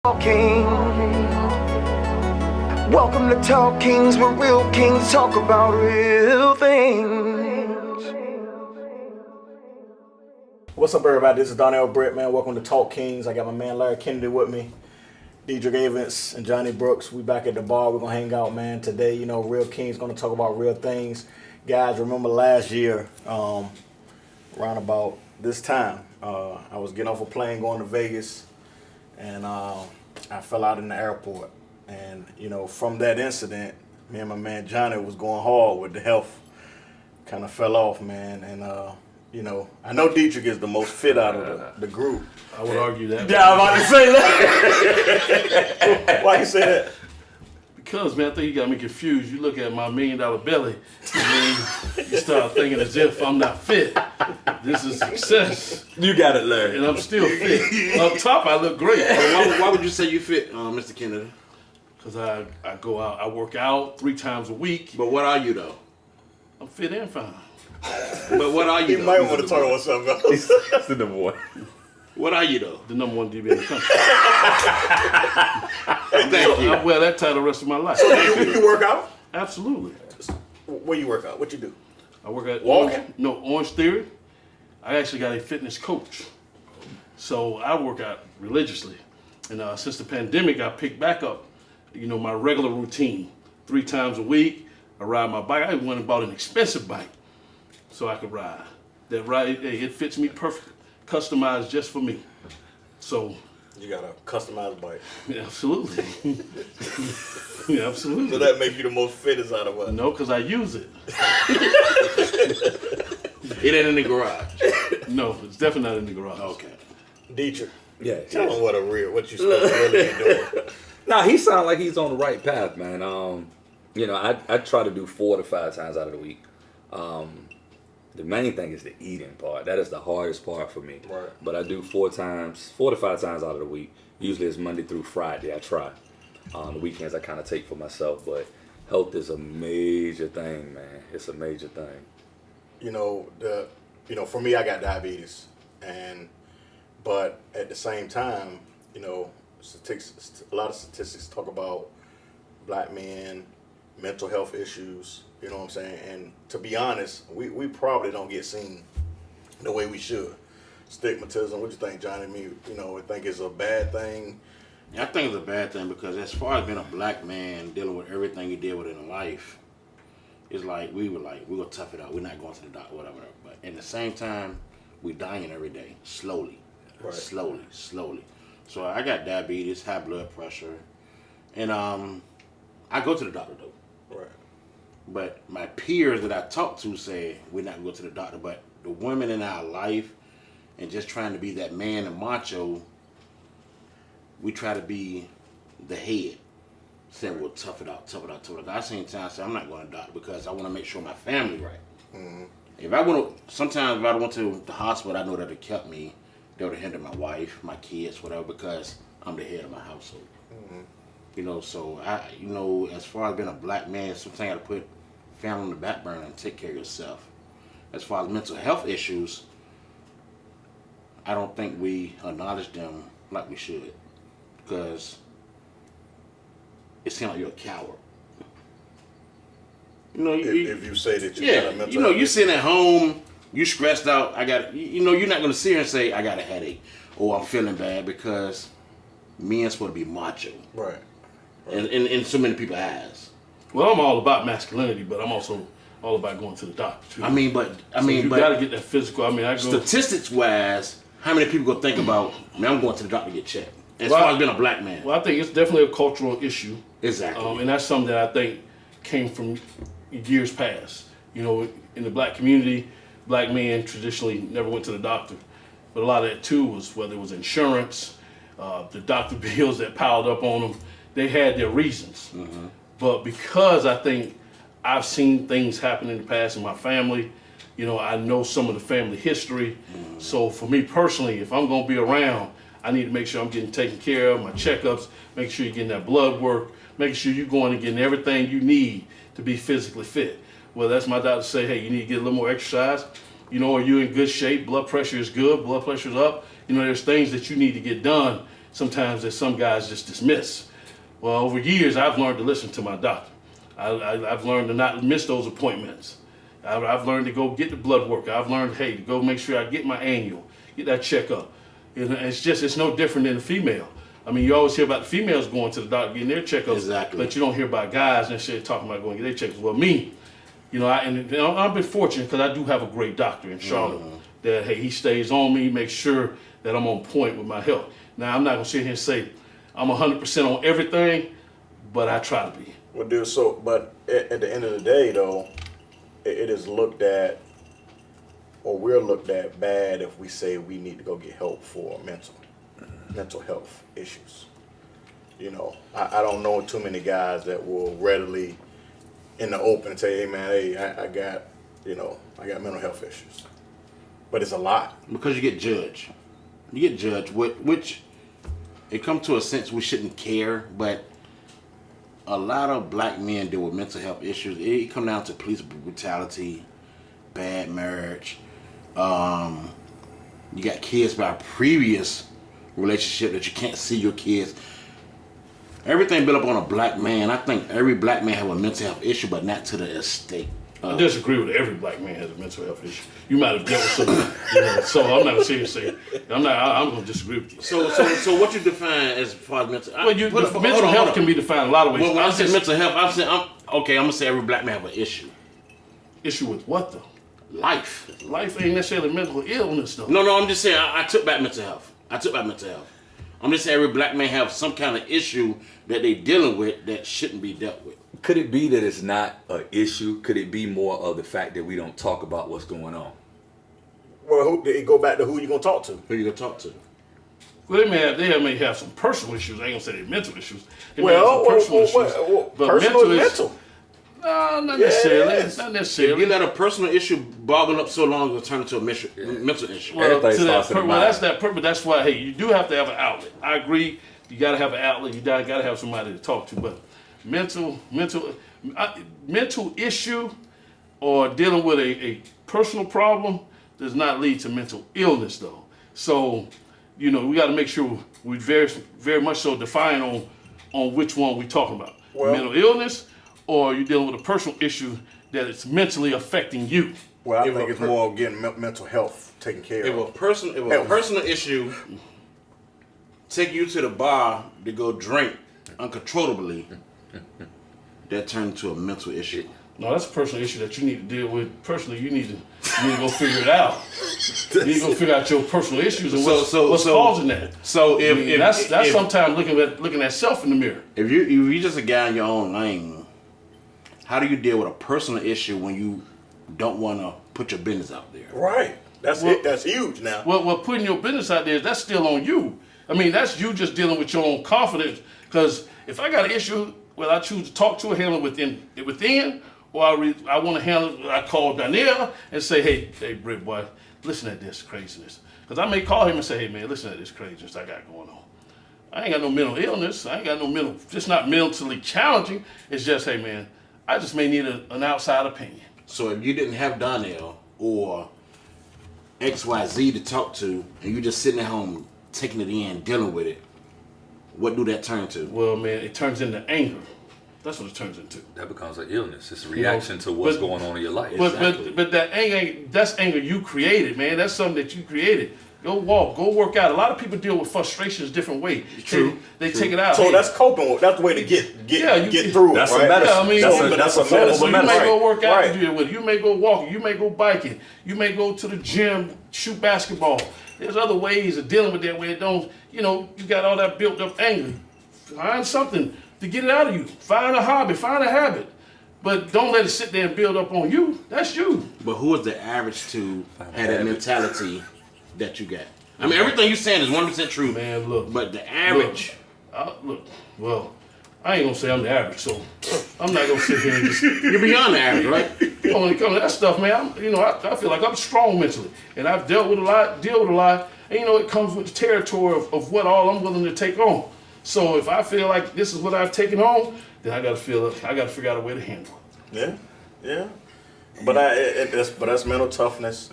Talking. Welcome to Talk Kings, where real kings talk about real things. What's up, everybody? This is Donnell Brett, man. Welcome to Talk Kings. I got my man Larry Kennedy with me, Deidre Evans, and Johnny Brooks. We back at the bar. We're going to hang out, man. Today, you know, Real Kings going to talk about real things. Guys, remember last year, around about this time, I was getting off a plane going to Vegas, and I fell out in the airport. And, you know, from that incident, me and my man Johnny was going hard with the health. Kind of fell off, man. And, you know, I know Dietrich is the most fit out of the group. I would argue that. Yeah, I'm about to say that. Why you say that? Because, man, I think you got me confused. You look at my $1 million belly, and then you start thinking as if I'm not fit. This is success. You got it, Larry. And I'm still fit. Up top, I look great. Why would you say you fit, Mr. Kennedy? Because I go out, I work out 3 times a week. But what are you, though? I'm fit and fine. But what are you, You though? might want to talk about something else. That's the number one. What are you, though? The number 1 DB in the country. Thank you. I wear that title the rest of my life. You work out? Absolutely. Where you work out? What you do? I work at Walking? Orange Theory. I actually got a fitness coach. So I work out religiously. And since the pandemic, I picked back up, you know, my regular routine. 3 times a week, I ride my bike. I even went and bought an expensive bike so I could ride. That ride, it fits me perfect, customized just for me. So. You got a customized bike. Yeah, absolutely. Yeah, absolutely. So that makes you the most fittest out of us. No, because I use it. It ain't in the garage. No, it's definitely not in the garage. Okay. Dietrich, Yeah. tell him what you supposed to really be doing. Nah, he sounds like he's on the right path, man. You know, I try to do 4 to 5 times out of the week. The main thing is the eating part. That is the hardest part for me. Right. But I do 4 to 5 times out of the week. Usually it's Monday through Friday. I try. The weekends I kind of take for myself. But health is a major thing, man. It's a major thing. You know, for me, I got diabetes, but at the same time, you know, a lot of statistics talk about black men, mental health issues. You know what I'm saying? And to be honest, we probably don't get seen the way we should. Stigmatism. What you think, Johnny? You know, I think it's a bad thing. I think it's a bad thing because as far as being a black man dealing with everything he deal with in life, it's like we're gonna tough it out. We're not going to the doctor, whatever. But at the same time, we dying every day, slowly, Right. slowly. So I got diabetes, high blood pressure, and I go to the doctor though. Right. But my peers that I talk to say we're not going to the doctor. But the women in our life and just trying to be that man and macho, we try to be the head. Saying we'll tough it out. I seen times say I'm not going to the doctor because I want to make sure my family right. Mm-hmm. If I went to the hospital, I know that it kept me. They would have hindered my wife, my kids, whatever, because I'm the head of my household. Mm-hmm. You know, so as far as being a black man, sometimes you got to put family on the back burner and take care of yourself. As far as mental health issues, I don't think we acknowledge them like we should, because it seems like you're a coward. You know, If you say that you got a mental you know, health you sitting at home, you stressed out. You're not going to sit here and say I got a headache or I'm feeling bad, because men's supposed to be macho. Right. In so many people's eyes. Well, I'm all about masculinity, but I'm also all about going to the doctor too. You got to get that physical. I go statistics wise, how many people go think about, man, I'm going to the doctor to get checked? As Well, far as being a black man. Well, I think it's definitely a cultural issue. Exactly. And that's something that I think came from years past. You know, in the black community, black men traditionally never went to the doctor. But a lot of that too was whether it was insurance, the doctor bills that piled up on them. They had their reasons. Mm-hmm. But because I think I've seen things happen in the past in my family, you know, I know some of the family history. Mm-hmm. So for me personally, if I'm going to be around, I need to make sure I'm getting taken care of, my checkups, make sure you're getting that blood work, making sure you're going and getting everything you need to be physically fit. Well, that's my doctor say, hey, you need to get a little more exercise. You know, are you in good shape? Blood pressure is good, blood pressure is up. You know, there's things that you need to get done sometimes that some guys just dismiss. Well, over years, I've learned to listen to my doctor. I've learned to not miss those appointments. I've learned to go get the blood work. I've learned, hey, to go make sure I get my annual, get that checkup. And it's no different than the female. I mean, you always hear about the females going to the doctor getting their checkups, Exactly. but you don't hear about guys necessarily talking about going to get their checkups. Well, me, I've been fortunate because I do have a great doctor in Charlotte that, hey, he stays on me, makes sure that I'm on point with my health. Now, I'm not going to sit here and say I'm 100% on everything, but I try to be. Well, dude, but at the end of the day, though, it is looked at, or we're looked at bad if we say we need to go get help for mental health issues. You know, I don't know too many guys that will readily, in the open, say, I got mental health issues. But it's a lot. Because you get judged. You get judged, which it comes to a sense we shouldn't care, but a lot of black men deal with mental health issues. It comes down to police brutality, bad marriage. You got kids by a previous relationship that you can't see your kids. Everything built up on a black man. I think every black man have a mental health issue, but not to the extent. I disagree with every black man has a mental health issue. You might have dealt with something, so I'm not seriously. I'm going to disagree with you. So what you define as far as mental? Well, mental health can be defined a lot of ways. When I say mental health, I'm gonna say every black man have an issue. Issue with what though? Life. Life ain't necessarily mental illness though. No, I'm just saying I took back mental health. I'm just saying every black man have some kind of issue that they dealing with that shouldn't be dealt with. Could it be that it's not an issue? Could it be more of the fact that we don't talk about what's going on? Well, it go back to who you gonna talk to. Who you gonna talk to? Well, they may have some personal issues. I ain't gonna say they're mental issues. They may Well, have some personal issues. But personal is mental. No, not necessarily. Yes. Not If necessarily. you let a personal issue boggle up so long, it'll turn into a mental issue. Well, Everybody to that starts in the well, that's mind. that purpose. That's why, hey, you do have to have an outlet. I agree. You got to have an outlet. You got to have somebody to talk to. But mental issue or dealing with a personal problem does not lead to mental illness, though. So, we got to make sure we very, very much so define on which one we're talking about. Well- mental illness, or you're dealing with a personal issue that it's mentally affecting you. Well, I If think a it's more of getting mental health taken care If of. a personal issue take you to the bar to go drink uncontrollably, that turned into a mental issue. No, that's a personal issue that you need to deal with personally. You need to go figure it out. You need to go figure out your personal issues and what's causing that. So I mean, that's sometimes looking at self in the mirror. If you just a guy in your own lane, how do you deal with a personal issue when you don't want to put your business out there? Right. That's Well- it. That's huge now. Well, putting your business out there, that's still on you. I mean, that's you just dealing with your own confidence. Because if I got an issue, well, I choose to talk to a handler within, or I want to handle. I call Danielle and say, hey, Britt, boy, listen at this craziness. Because I may call him and say, hey, man, listen at this craziness I got going on. I ain't got no mental illness. I ain't got no mental. Just not mentally challenging. It's just, hey, man, I just may need an outside opinion. So if you didn't have Donnell or XYZ to talk to, and you just sitting at home taking it in, dealing with it, what do that turn to? Well, man, it turns into anger. That's what it turns into. That becomes an illness. It's a reaction to what's going on in your life. But that anger, that's anger you created, man. That's something that you created. Go walk, go work out. A lot of people deal with frustrations different ways. True. They take it out. So Hey, that's coping with. That's the way to get through That's it. a Right? medicine. Yeah, I mean, that's a so medicine. you may go work out Right. and deal with it. You may go walking. You may go biking. You may go to the gym, shoot basketball. There's other ways of dealing with that where it don't, you got all that built up anger. Find something to get it out of you. Find a hobby. Find a habit. But don't let it sit there and build up on you. That's you. But who is the average to have that mentality that you got? I mean, everything you're saying is 100% true. Man, look. But the average, Well, I ain't gonna say I'm the average, so I'm not gonna sit here and just. you're beyond the average, right? When it comes to that stuff, man, I feel like I'm strong mentally, and I've dealt with a lot, and it comes with the territory of what all I'm willing to take on. So if I feel like this is what I've taken on, then I gotta figure out a way to handle it. Yeah. But that's mental toughness.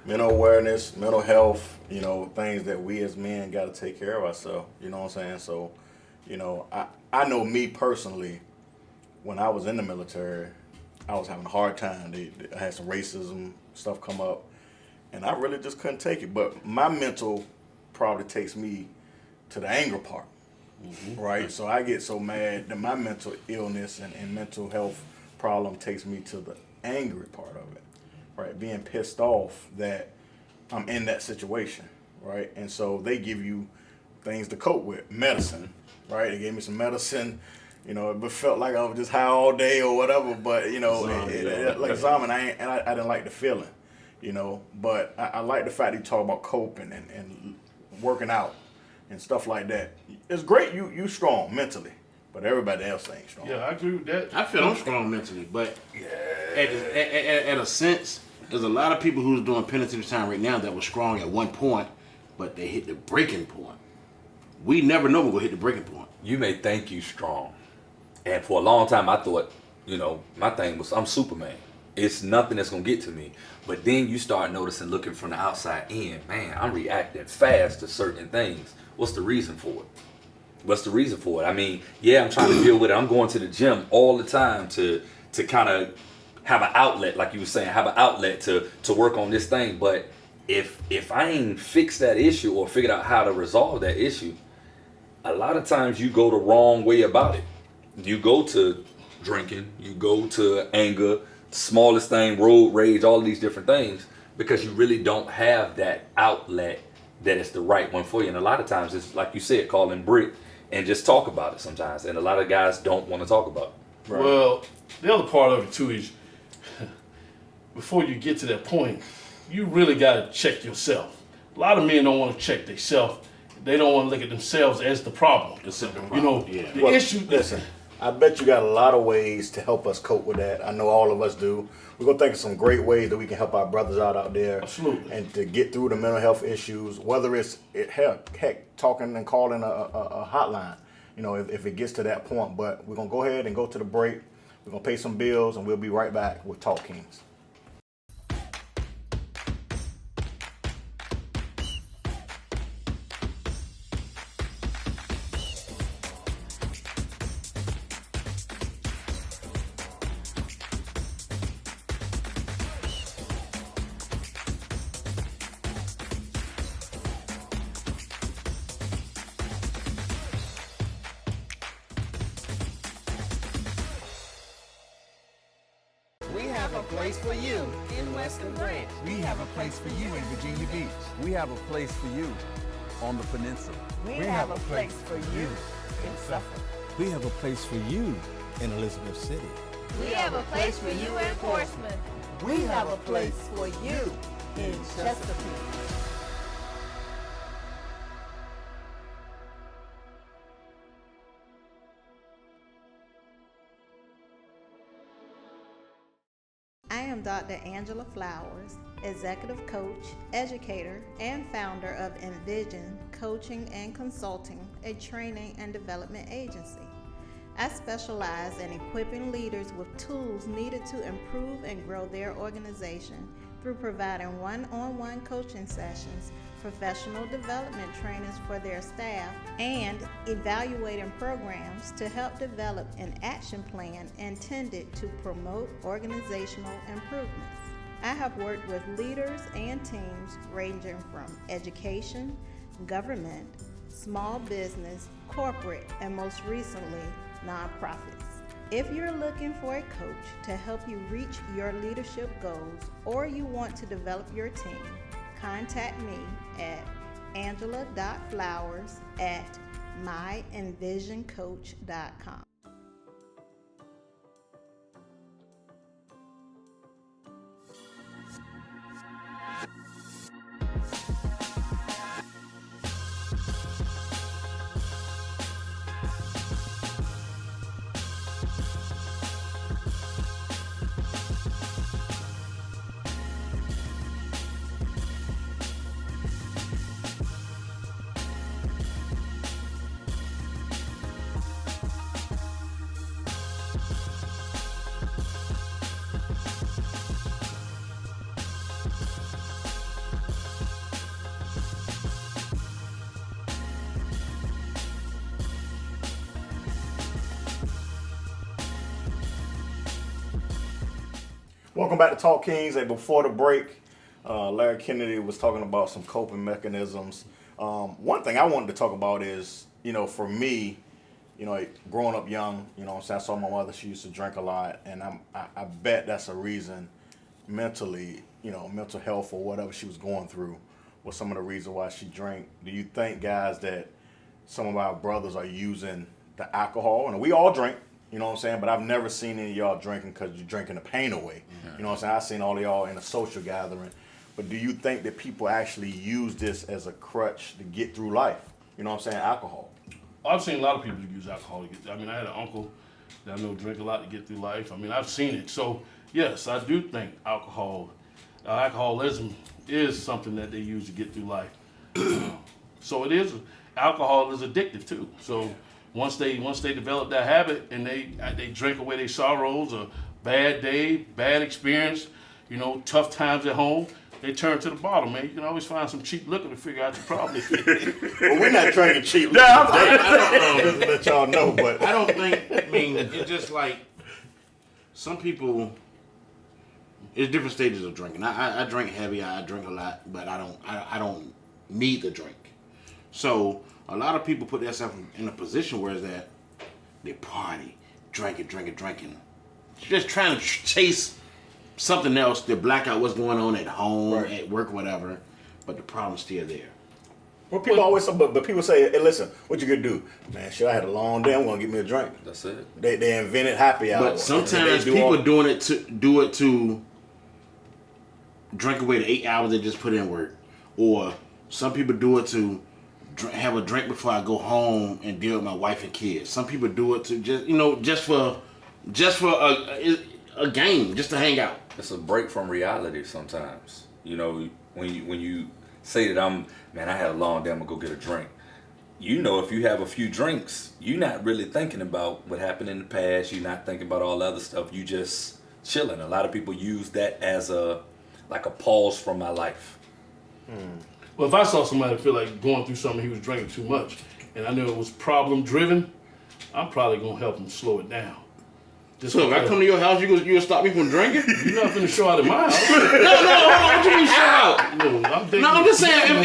mental awareness, mental health, things that we as men got to take care of ourselves. You know what I'm saying? So, I know me personally, when I was in the military, I was having a hard time. I had some racism stuff come up, and I really just couldn't take it. But my mental probably takes me to the anger part, right? So I get so mad that my mental illness and mental health problem takes me to the angry part of it, right? Being pissed off that I'm in that situation, right? And so they give you things to cope with, medicine, right? They gave me some medicine. It felt like I was just high all day or whatever, but like Zaman, I didn't like the feeling, But I like the fact that you talk about coping and working out and stuff like that. It's great you strong mentally, but everybody else ain't strong. Yeah, I agree with that. I feel I'm strong mentally, but at a sense, there's a lot of people who's doing penitentiary time right now that were strong at one point, but they hit the breaking point. We never know when we'll hit the breaking point. You may think you strong. And for a long time, I thought, my thing was, I'm Superman. It's nothing that's going to get to me. But then you start noticing, looking from the outside in, man, I'm reacting fast to certain things. What's the reason for it? What's the reason for it? I mean, yeah, I'm trying to deal with it. I'm going to the gym all the time to kind of have an outlet, like you were saying, have an outlet to work on this thing. But if I ain't fixed that issue or figured out how to resolve that issue, a lot of times you go the wrong way about it. You go to drinking, you go to anger, smallest thing, road rage, all of these different things, because you really don't have that outlet that is the right one for you. And a lot of times it's like you said, call in Britt and just talk about it sometimes. And a lot of guys don't want to talk about it. Right. Well, the other part of it too is before you get to that point, you really got to check yourself. A lot of men don't want to check themselves. They don't want to look at themselves as the problem. The issue. Listen, I bet you got a lot of ways to help us cope with that. I know all of us do. We're going to think of some great ways that we can help our brothers out there. Absolutely. And to get through the mental health issues, whether it's heck talking and calling a hotline, if it gets to that point. But we're going to go ahead and go to the break. We're going to pay some bills, and we'll be right back with Talk Kings. We have a place for you in Western Branch. We have a place for you in Virginia Beach. We have a place for you on the peninsula. We have a place for you in Suffolk. We have a place for you in Elizabeth City. We have a place for you in Portsmouth. We have a place for you in Chesapeake. I am Dr. Angela Flowers, executive coach, educator, and founder of Envision Coaching and Consulting, a training and development agency. I specialize in equipping leaders with tools needed to improve and grow their organization through providing one-on-one coaching sessions, professional development trainings for their staff, and evaluating programs to help develop an action plan intended to promote organizational improvements. I have worked with leaders and teams ranging from education, government, small business, corporate, and most recently, nonprofits. If you're looking for a coach to help you reach your leadership goals or you want to develop your team, contact me at angela.flowers@myenvisioncoach.com. Welcome back to Talk Kings. And before the break, Larry Kennedy was talking about some coping mechanisms. One thing I wanted to talk about is, for me, growing up young, I saw my mother, she used to drink a lot, and I bet that's a reason mentally, mental health or whatever she was going through was some of the reason why she drank. Do you think, guys, that some of our brothers are using the alcohol? And we all drink, but I've never seen any of y'all drinking because you're drinking the pain away. I've seen all of y'all in a social gathering. But do you think that people actually use this as a crutch to get through life? Alcohol. I've seen a lot of people use alcohol to get. I had an uncle that I know drink a lot to get through life. I've seen it. So yes, I do think alcoholism is something that they use to get through life. So it is. Alcohol is addictive too. So once they develop that habit and they drink away their sorrows, a bad day, bad experience, tough times at home, they turn to the bottle, man. You can always find some cheap liquor to figure out your problem. Well, we're not drinking cheap liquor. I Just to let y'all know, but don't think. It's just like some people. It's different stages of drinking. I drink heavy. I drink a lot, but I don't need the drink. So a lot of people put themselves in a position where that they party, drinking, just trying to chase something else to black out what's going on at home, right, at work, whatever. But the problem's still there. Well, people always say, but people say, hey, listen, what you gonna do? Man, shit, I had a long day, I'm gonna get me a drink. That's it. They invented happy hour. But sometimes people do it to drink away the 8 hours they just put in work. Or some people do it to have a drink before I go home and deal with my wife and kids. Some people do it to just for a game, just to hang out. It's a break from reality sometimes. When you say that I had a long day, I'm gonna go get a drink. If you have a few drinks, you're not really thinking about what happened in the past. You're not thinking about all the other stuff. You just chilling. A lot of people use that as a pause from my life. Well, if I saw somebody feel like going through something, he was drinking too much, and I knew it was problem driven, I'm probably gonna help him slow it down. So if I come to your house, you gonna stop me from drinking? You're not finna show out at my house. No, hold on. What you mean show out? I'm just saying. I'm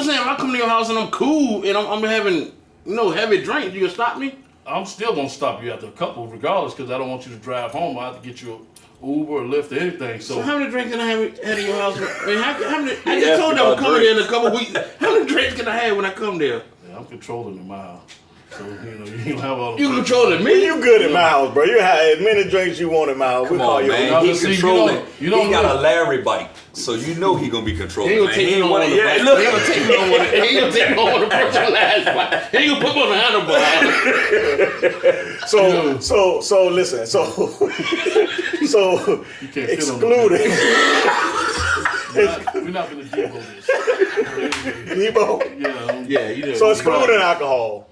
saying if I come to your house and I'm cool and I'm having heavy drinks, you gonna stop me? I'm still gonna stop you after a couple, regardless, because I don't want you to drive home. I have to get you an Uber or Lyft or anything. So how many drinks can I have at your house? How many? I just told them I'm coming there in a couple weeks. How many drinks can I have when I come there? Yeah, I'm controlling the mile. So, you have all the... You controlling me? You good at my house, bro. You have as many drinks you want at my house. Come on, man. He controlling. You don't he got a Larry bite, so he gonna be controlling. He ain't gonna take me on one of the bites. He ain't gonna take me on one of the personalized bites. He ain't gonna put me on the handlebar. So listen. So excluding. We're not gonna Debo this. Debo? Yeah, you know. So excluding alcohol,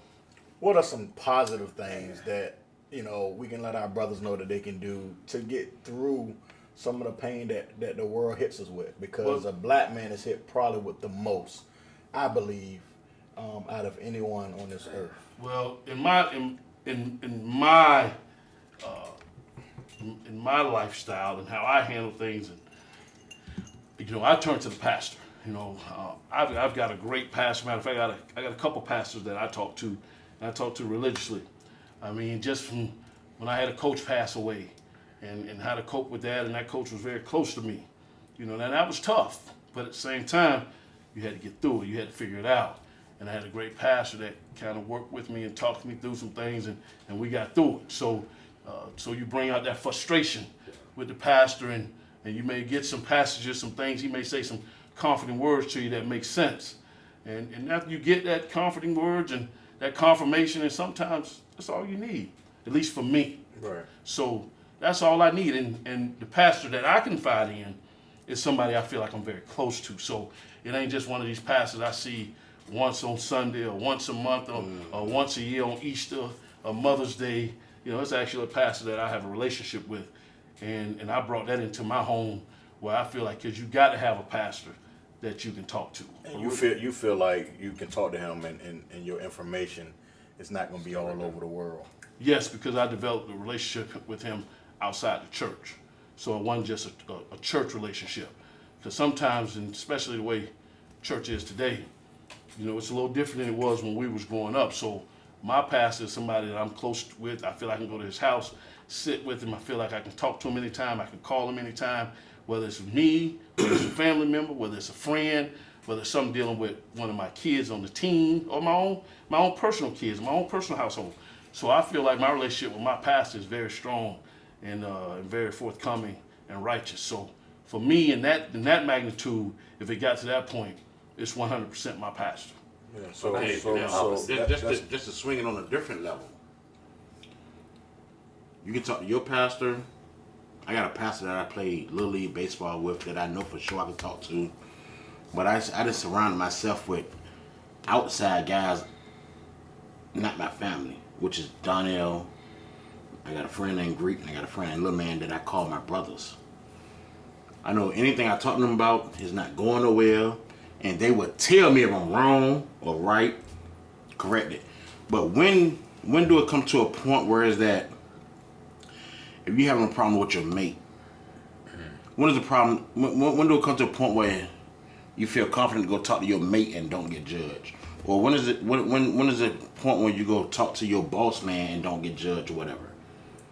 what are some positive things that we can let our brothers know that they can do to get through some of the pain that the world hits us with? Because a black man is hit probably with the most, I believe, out of anyone on this earth. Well, in my lifestyle and how I handle things, and I turn to the pastor. I've got a great pastor. Matter of fact, I got a couple pastors that I talk to, and I talk to religiously. Just from when I had a coach pass away, and how to cope with that, and that coach was very close to me. Now that was tough, but at the same time, you had to get through it. You had to figure it out. And I had a great pastor that kind of worked with me and talked me through some things, and we got through it. So you bring out that frustration with the pastor, and you may get some passages, some things, he may say some comforting words to you that make sense. And after you get that comforting words and that confirmation, and sometimes that's all you need, at least for me. Right. So that's all I need. And the pastor that I confide in is somebody I feel like I'm very close to. So it ain't just one of these pastors I see once on Sunday or once a month or once a year on Easter or Mother's Day. It's actually a pastor that I have a relationship with. And I brought that into my home where I feel like, because you got to have a pastor that you can talk to. And you feel like you can talk to him and your information is not going to be all over the world. Yes, because I developed a relationship with him outside the church. So it wasn't just a church relationship. Because sometimes, and especially the way church is today, you know, it's a little different than it was when we was growing up. So my pastor is somebody that I'm close with. I feel I can go to his house, sit with him. I feel like I can talk to him anytime. I can call him anytime, whether it's me, whether it's a family member, whether it's a friend, whether it's something dealing with one of my kids on the team or my own personal kids, my own personal household. So I feel like my relationship with my pastor is very strong and very forthcoming and righteous. So for me, in that magnitude, if it got to that point, it's 100% my pastor. Yeah, Just to swing it on a different level. You can talk to your pastor. I got a pastor that I played Little League baseball with that I know for sure I can talk to. But I just surrounded myself with outside guys, not my family, which is Donnell. I got a friend named Greek, and I got a friend named Little Man that I call my brothers. I know anything I talk to them about is not going nowhere, and they will tell me if I'm wrong or right, correct it. But when do it come to a point where is that if you're having a problem with your mate, when is the problem? When do it come to a point where you feel confident to go talk to your mate and don't get judged? Or when is it the point when you go talk to your boss man and don't get judged or whatever?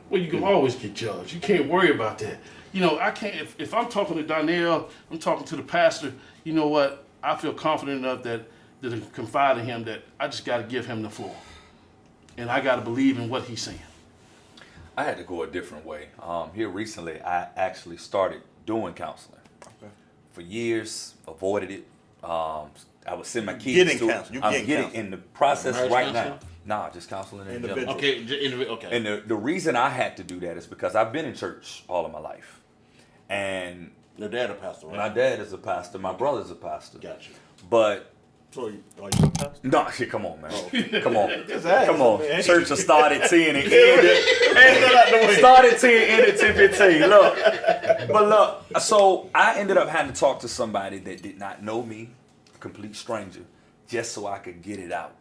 Well, you can always get judged. You can't worry about that. You know, I can't, if I'm talking to Donnell, I'm talking to the pastor, you know what, I feel confident enough that I can confide in him that I just got to give him the floor. And I got to believe in what he's saying. I had to go a different way. Here recently, I actually started doing counseling. Okay. For years, avoided it. I would send my kids Getting to counseling. I'm getting in the process Marriage right counseling? now. Nah, just counseling in Individual. general. Okay. And the reason I had to do that is because I've been in church all of my life. And Your dad a pastor, right? my dad is a pastor, my brother's a pastor. Gotcha. But So are you a pastor? no, shit, come on, man. Come on. Just ask, Come on. man. Church has started 10 and ended. Started 10, ended 10:15. Look. But look, so I ended up having to talk to somebody that did not know me, a complete stranger, just so I could get it out.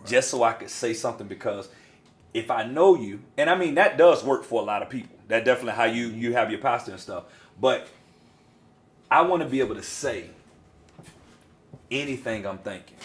Right. Just so I could say something, because if I know you, and I mean that does work for a lot of people. That definitely how you have your pastor and stuff. But I want to be able to say anything I'm thinking,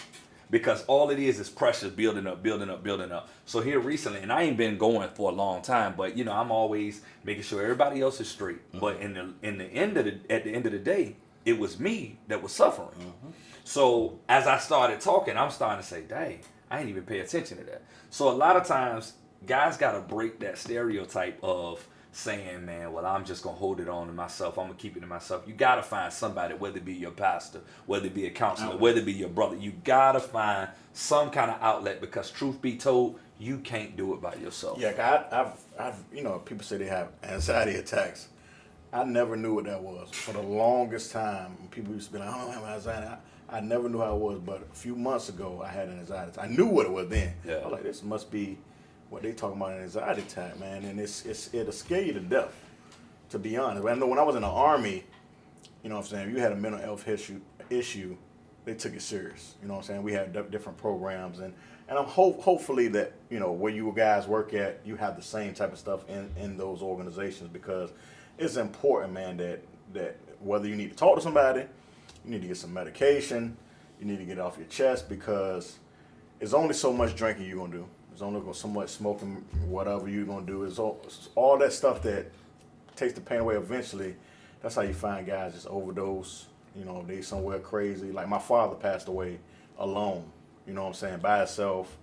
because all it is pressure building up. So here recently, and I ain't been going for a long time, but you know, I'm always making sure everybody else is straight. Mm-hmm. But at the end of the day, it was me that was suffering. Mm-hmm. So as I started talking, I'm starting to say, dang, I ain't even pay attention to that. So a lot of times guys got to break that stereotype of saying, man, well, I'm just going to hold it on to myself. I'm going to keep it to myself. You got to find somebody, whether it be your pastor, whether it be a counselor, whether it be your brother. You got to find some kind of outlet, because truth be told, you can't do it by yourself. Yeah, I've you know, people say they have anxiety attacks. I never knew what that was. For the longest time, people used to be like, I don't have anxiety. I never knew how it was, but a few months ago, I had an anxiety attack. I knew what it was then. Yeah. I was like, this must be what they talking about, an anxiety attack, man. And it'll scare you to death, to be honest. I know when I was in the Army, you know what I'm saying, if you had a mental health issue, they took it serious. You know what I'm saying? We had different programs, and I'm hopefully that, you know, where you guys work at, you have the same type of stuff in those organizations, because it's important, man, that whether you need to talk to somebody, you need to get some medication, you need to get it off your chest, because it's only so much drinking you're going to do. There's only so much smoking, whatever you're going to do. It's all that stuff that takes the pain away eventually. That's how you find guys just overdose. You know, they somewhere crazy. Like my father passed away alone, you know what I'm saying, by himself.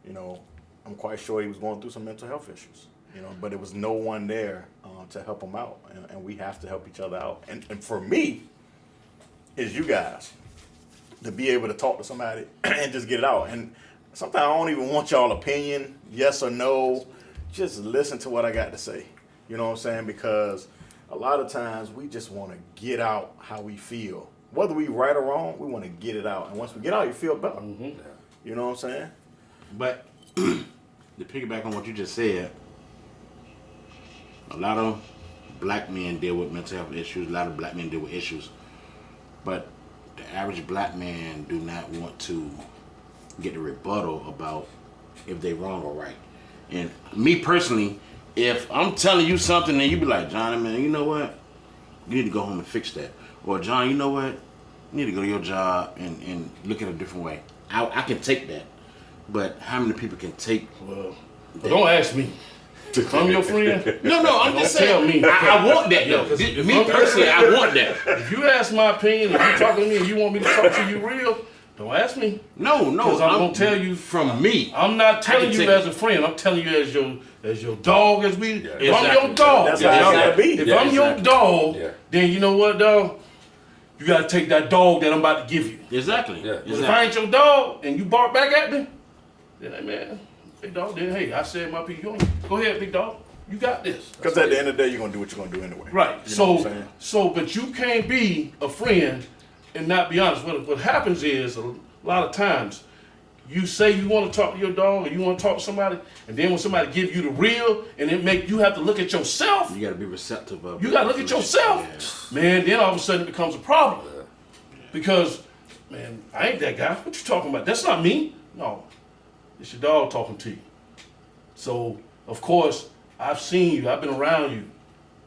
You know, I'm quite sure he was going through some mental health issues, you know, but there was no one there to help him out. And we have to help each other out. And for me, is you guys to be able to talk to somebody and just get it out. And sometimes I don't even want y'all opinion, yes or no. Just listen to what I got to say. You know what I'm saying? Because a lot of times we just want to get out how we feel. Whether we right or wrong, we want to get it out. And once we get out, you feel better. Mm-hmm. You know what I'm saying? But to piggyback on what you just said, a lot of black men deal with mental health issues. A lot of black men deal with issues. But the average black man do not want to get a rebuttal about if they wrong or right. And me personally, if I'm telling you something and you be like, Johnny, man, you know what? You need to go home and fix that. Or John, you know what? You need to go to your job and look at it a different way. I can take that. But how many people can take Well, don't ask me. If I'm your friend, No, I'm just Don't saying. tell me. I want that though. Me personally, I want that. if you ask my opinion, if you talking to me and you want me to talk to you real, don't ask me. No, Because I'm gonna tell you from me. I'm not telling can you take as it. a friend. I'm telling you as your dog. If I'm exactly. your dog, That's how it's gotta be. If Yeah, I'm your exactly. dog, Yeah. then you know what, dog? You gotta take that dog that I'm about to give you. Exactly. Yeah. But if I ain't your dog and you bark back at me, then hey man, big dog, then hey, I said my piece. Go ahead, big dog. You got this. Because at the end of the day, you're gonna do what you're gonna do anyway. Right. You know what I'm saying? But you can't be a friend and not be honest. What happens is a lot of times you say you want to talk to your dog or you want to talk to somebody, and then when somebody give you the real, and it make you have to look at yourself. You gotta be receptive of it. You gotta look at yourself, man. Then all of a sudden it becomes a problem because, man, I ain't that guy. What you talking about? That's not me. No, it's your dog talking to you. So of course I've seen you. I've been around you.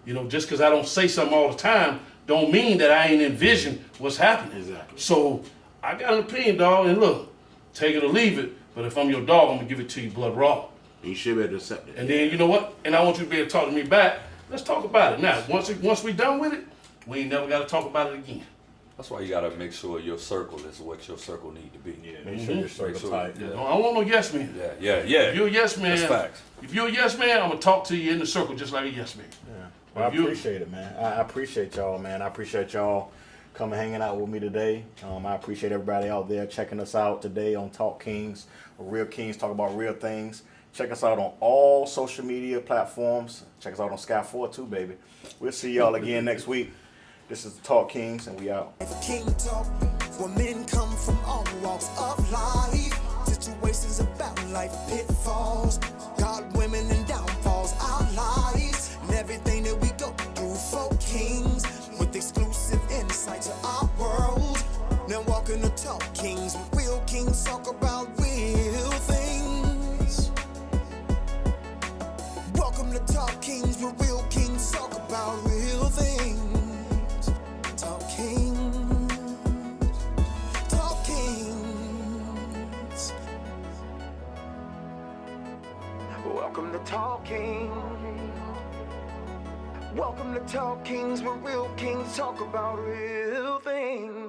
You know, just because I don't say something all the time, don't mean that I ain't envision what's happening. Exactly. So I got an opinion, dog, and look, take it or leave it. But if I'm your dog, I'm gonna give it to you blood raw. You should be able to accept it. And then you know what? And I want you to be able to talk to me back. Let's talk about it. Now, once we done with it, we ain't never got to talk about it again. That's why you gotta make sure your circle is what your circle need to be. Make sure your circle sure- tight. I don't want no yes man. Yeah. If you're a yes man, That's facts. if you're a yes man, I'm gonna talk to you in the circle just like a yes man. Well, I If you- appreciate it, man. I appreciate y'all, man. I appreciate y'all coming hanging out with me today. I appreciate everybody out there checking us out today on Talk Kings, Real Kings talk about real things. Check us out on all social media platforms. Check us out on Sky 4 too, baby. We'll see y'all again next week. This is the Talk Kings, and we out. King talk, where men come from all walks of life. Situations about life, pitfalls, God, women, and downfalls, our lives, and everything that we go through for kings, with exclusive insight to our world. Now walking the Talk Kings, where real kings talk about real things. Welcome to Talk Kings, where real kings talk about real things. Talk Kings, Talk Kings. Welcome to Talk Kings. Welcome to Talk Kings, where real kings talk about real things.